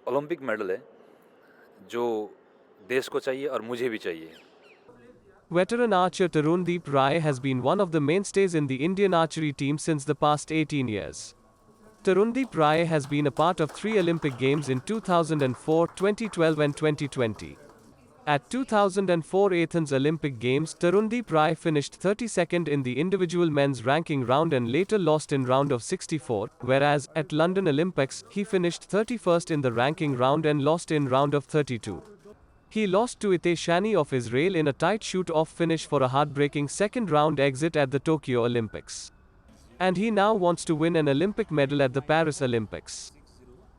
Olympic medal है जो देश को चाहिए और मुझे भी चाहिए। Veteran archer Tarundeep Rai has been one of the mainstays in the Indian archery team since the past 18 years. Tarundeep Rai has been a part of 3 Olympic Games in 2004, 2012 and 2020. At 2004 Athens Olympic Games, Tarundeep Rai finished 32nd in the individual men's ranking round and later lost in round of 64, whereas, at London Olympics, he finished 31st in the ranking round and lost in round of 32. He lost to Ite Shani of Israel in a tight shoot-off finish for a heartbreaking second-round exit at the Tokyo Olympics. And he now wants to win an Olympic medal at the Paris Olympics.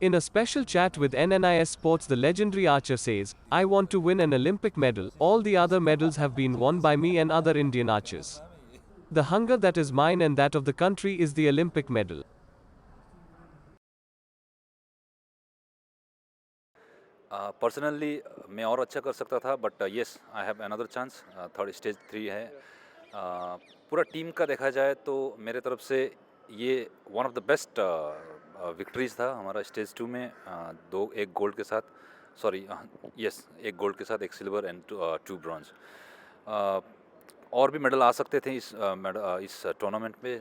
In a special chat with NNIS Sports, the legendary archer says, "I want to win an Olympic medal. All the other medals have been won by me and other Indian archers. The hunger that is mine and that of the country is the Olympic medal." Personally मैं और अच्छा कर सकता था, but yes I have another chance. Third stage 3 है। पूरा team का देखा जाए तो मेरे तरफ से ये one of the best victories था हमारा स्टेज 2 में। एक गोल्ड के साथ, सॉरी यस, एक गोल्ड के साथ एक सिल्वर एंड 2 ब्रॉन्ज। और भी मेडल आ सकते थे इस टूर्नामेंट में,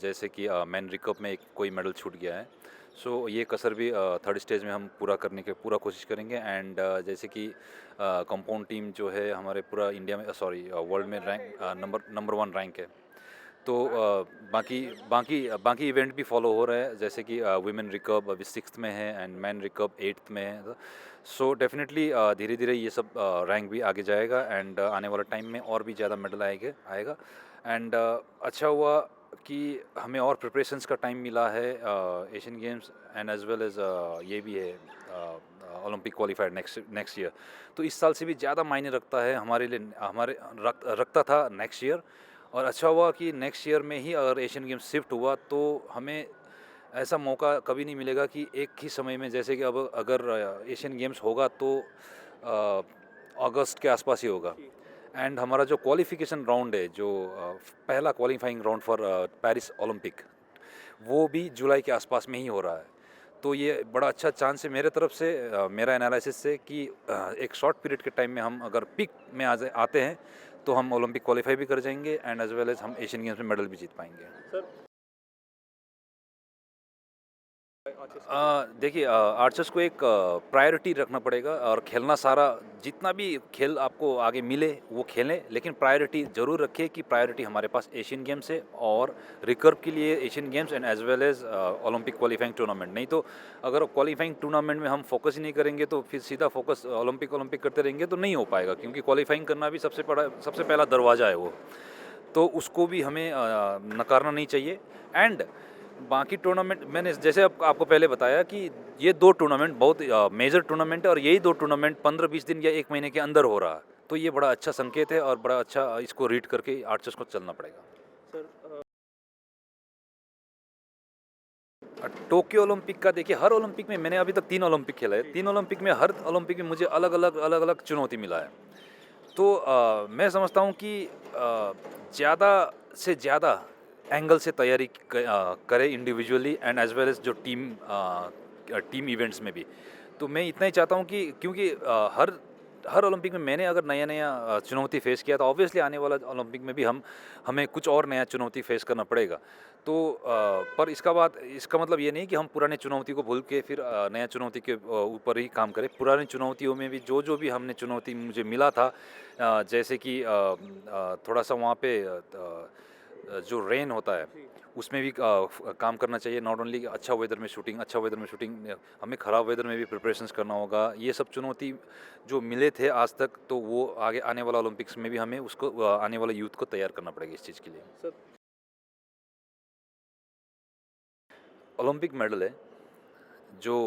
जैसे कि मैन रिकप में कोई मेडल छूट गया है। सो ये कसर भी थर्ड स्टेज में हम पूरा करने के पूरा कोशिश करेंगे। एंड जैसे कि कंपाउंड टीम जो है हमारे पूरा इंडिया में, सॉरी वर्ल्ड में रैंक नंबर 1 रैंक है। तो बाकी बाकी बाकी इवेंट भी फॉलो हो रहे हैं, जैसे कि वुमेन रिकर्व अभी 6th में है एंड मैन रिकर्व 8th में है। सो डेफिनेटली धीरे धीरे ये सब रैंक भी आगे जाएगा एंड आने वाला टाइम में और भी ज़्यादा मेडल आएगा। एंड अच्छा हुआ कि हमें और प्रिपरेशंस का टाइम मिला है Asian Games and as well as ये भी है ओलंपिक क्वालिफायर नेक्स्ट ईयर। तो इस साल से भी ज़्यादा मायने रखता है हमारे लिए, रखता था नेक्स्ट ईयर। और अच्छा हुआ कि नेक्स्ट ईयर में ही अगर एशियन गेम्स शिफ्ट हुआ तो हमें ऐसा मौका कभी नहीं मिलेगा कि एक ही समय में, जैसे कि अब अगर एशियन गेम्स होगा तो अगस्त के आसपास ही होगा। एंड हमारा जो क्वालिफिकेशन राउंड है, जो पहला qualifying round for Paris Olympic, वो भी जुलाई के आसपास में ही हो रहा है। तो ये बड़ा अच्छा चांस है मेरे तरफ से, मेरा एनालिसिस से, कि एक शॉर्ट पीरियड के टाइम में हम अगर पिक में आते हैं तो हम ओलंपिक क्वालिफाई भी कर जाएंगे एंड एज वेल एज हम एशियन गेम्स में मेडल भी जीत पाएंगे। देखिए, आर्चर्स को एक प्रायोरिटी रखना पड़ेगा और खेलना सारा, जितना भी खेल आपको आगे मिले वो खेलें, लेकिन प्रायोरिटी ज़रूर रखें कि प्रायोरिटी हमारे पास एशियन गेम्स है और रिकर्व के लिए Asian Games and as well as Olympic qualifying tournament. नहीं तो अगर क्वालिफाइंग टूर्नामेंट में हम फोकस ही नहीं करेंगे तो फिर सीधा फोकस ओलंपिक करते रहेंगे तो नहीं हो पाएगा, क्योंकि क्वालिफाइंग करना भी सबसे पहला दरवाज़ा है वो। तो उसको भी हमें नकारना नहीं चाहिए। एंड बाकी टूर्नामेंट, मैंने जैसे आपको पहले बताया कि ये 2 टूर्नामेंट बहुत मेजर टूर्नामेंट है और यही 2 टूर्नामेंट 15-20 दिन या 1 महीने के अंदर हो रहा है। तो ये बड़ा अच्छा संकेत है और बड़ा अच्छा, इसको रीड करके आर्चर्स को चलना पड़ेगा। टोक्यो ओलंपिक का देखिए, हर ओलंपिक में मैंने अभी तक 3 ओलंपिक खेला है। 3 ओलंपिक में, हर ओलंपिक में मुझे अलग अलग चुनौती मिला है। तो मैं समझता हूँ कि ज़्यादा से ज़्यादा एंगल से तैयारी करें individually and as well as जो टीम इवेंट्स में भी। तो मैं इतना ही चाहता हूँ कि क्योंकि हर ओलंपिक में मैंने अगर नया चुनौती फेस किया तो ऑब्वियसली आने वाला ओलंपिक में भी हमें कुछ और नया चुनौती फेस करना पड़ेगा। तो पर इसका मतलब ये नहीं कि हम पुराने चुनौती को भूल के फिर नया चुनौती के ऊपर ही काम करें। पुरानी चुनौतियों में भी जो भी हमने चुनौती मुझे मिला था, जैसे कि थोड़ा सा वहाँ पे जो रेन होता है उसमें भी काम करना चाहिए। नॉट ओनली अच्छा वेदर में शूटिंग, हमें ख़राब वेदर में भी प्रिपरेशंस करना होगा। ये सब चुनौती जो मिले थे आज तक, तो वो आगे आने वाला ओलंपिक्स में भी हमें उसको, आने वाले यूथ को तैयार करना पड़ेगा इस चीज़ के लिए। ओलंपिक मेडल है जो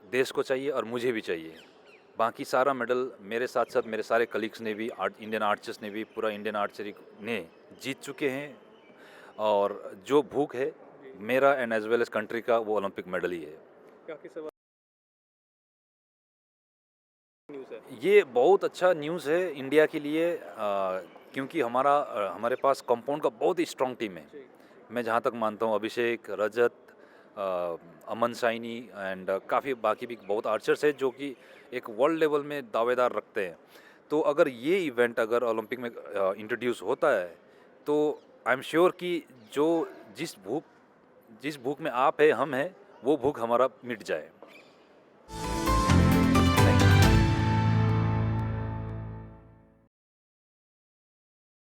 देश को चाहिए और मुझे भी चाहिए। बाकी सारा मेडल मेरे साथ साथ मेरे सारे कलीग्स ने भी, इंडियन आर्चर्स ने भी, पूरा इंडियन आर्चरी ने जीत चुके हैं। और जो भूख है मेरा and as well as country का, वो ओलंपिक मेडल ही है। ये बहुत अच्छा न्यूज़ है इंडिया के लिए, क्योंकि हमारे पास कंपाउंड का बहुत ही स्ट्रॉन्ग टीम है। मैं जहाँ तक मानता हूँ, अभिषेक, रजत, अमन साइनी एंड काफ़ी बाकी भी बहुत आर्चर्स है जो कि एक वर्ल्ड लेवल में दावेदार रखते हैं। तो अगर ये इवेंट अगर ओलंपिक में इंट्रोड्यूस होता है तो आई एम श्योर कि जो जिस भूख में आप है हम हैं वो भूख हमारा मिट जाए।